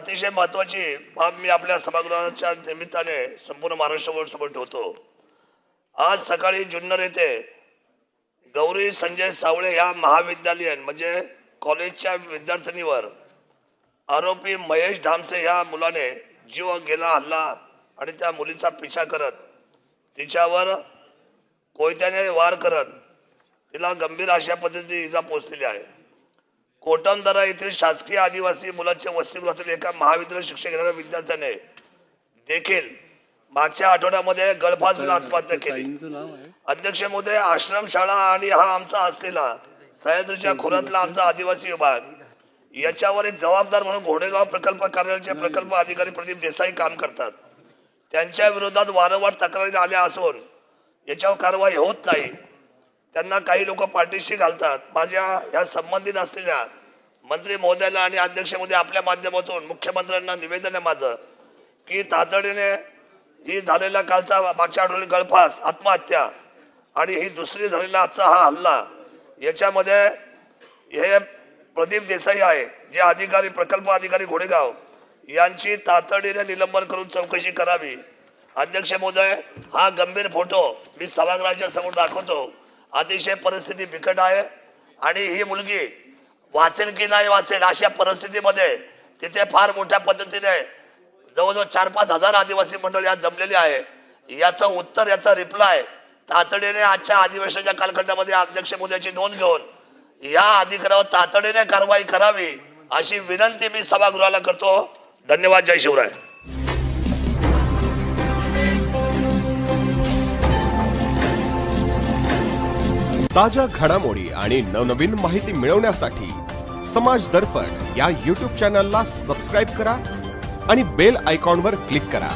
अतिशय महत्त्वाची बाब मी आपल्या सभागृहाच्या निमित्ताने संपूर्ण महाराष्ट्रासमोर ठेवतो। आज सकाळी जुन्नर येथे गौरी संजय सावळे या महाविद्यालयीन म्हणजे कॉलेजच्या विद्यार्थिनीवर आरोपी महेश धामसे या मुलाने जीव गेला हल्ला आणि त्या मुलीचा पिछा करत तिच्यावर कोयत्याने वार करत तिला गंभीर अशा पद्धतीने इजा पोहोचलेली आहे। कोटमदरा येथील शासकीय आदिवासी मुलांच्या वसतिगृहातील एका महाविद्यालय शिक्षण घेणाऱ्या विद्यार्थ्याने देखील मागच्या आठवड्यामध्ये गळफास घेऊन आत्महत्या केली। अध्यक्ष महोदय, आश्रमशाळा आणि हा आमचा असलेला सह्याद्रीच्या खोऱ्यातला आमचा आदिवासी विभाग याच्यावर एक जबाबदार म्हणून घोडेगाव प्रकल्प कार्यालयाचे प्रकल्प अधिकारी प्रदीप देसाई काम करतात। त्यांच्या विरोधात वारंवार तक्रारी आल्या असून याच्यावर कारवाई होत नाही। त्यांना काही लोक पाठीशी घालतात। माझ्या या संबंधित असलेल्या मंत्री महोदयाला आणि अध्यक्ष महोदय आपल्या माध्यमातून मुख्यमंत्र्यांना निवेदन आहे माझं की तातडीने ही झालेला कालचा मागच्या आठवड्यात गळफास आत्महत्या आणि ही दुसरी झालेला आजचा हा हल्ला याच्यामध्ये हे प्रदीप देसाई आहे जे अधिकारी प्रकल्प अधिकारी घोडेगाव यांची तातडीने निलंबन करून चौकशी करावी। अध्यक्ष महोदय, हा गंभीर फोटो मी सभागृहाच्या समोर दाखवतो। अतिशय परिस्थिती बिकट आहे आणि ही मुलगी वाचेल की नाही वाचेल अशा परिस्थितीमध्ये तिथे फार मोठ्या पद्धतीने जवळजवळ 4-5 हजार आदिवासी मंडळी आज जमलेली आहे। याचं उत्तर याचा रिप्लाय तातडीने आजच्या अधिवेशनाच्या कालखंडामध्ये अध्यक्ष महोदयाची नोंद घेऊन या अधिकारावर तातडीने कारवाई करावी अशी विनंती मी सभागृहाला करतो। धन्यवाद। जय शिवराय। ताज्या घडामोडी आणि नवनवीन माहिती मिळवण्यासाठी समाज दर्पण या YouTube चॅनलला सबस्क्राइब करा आणि बेल आयकॉनवर क्लिक करा।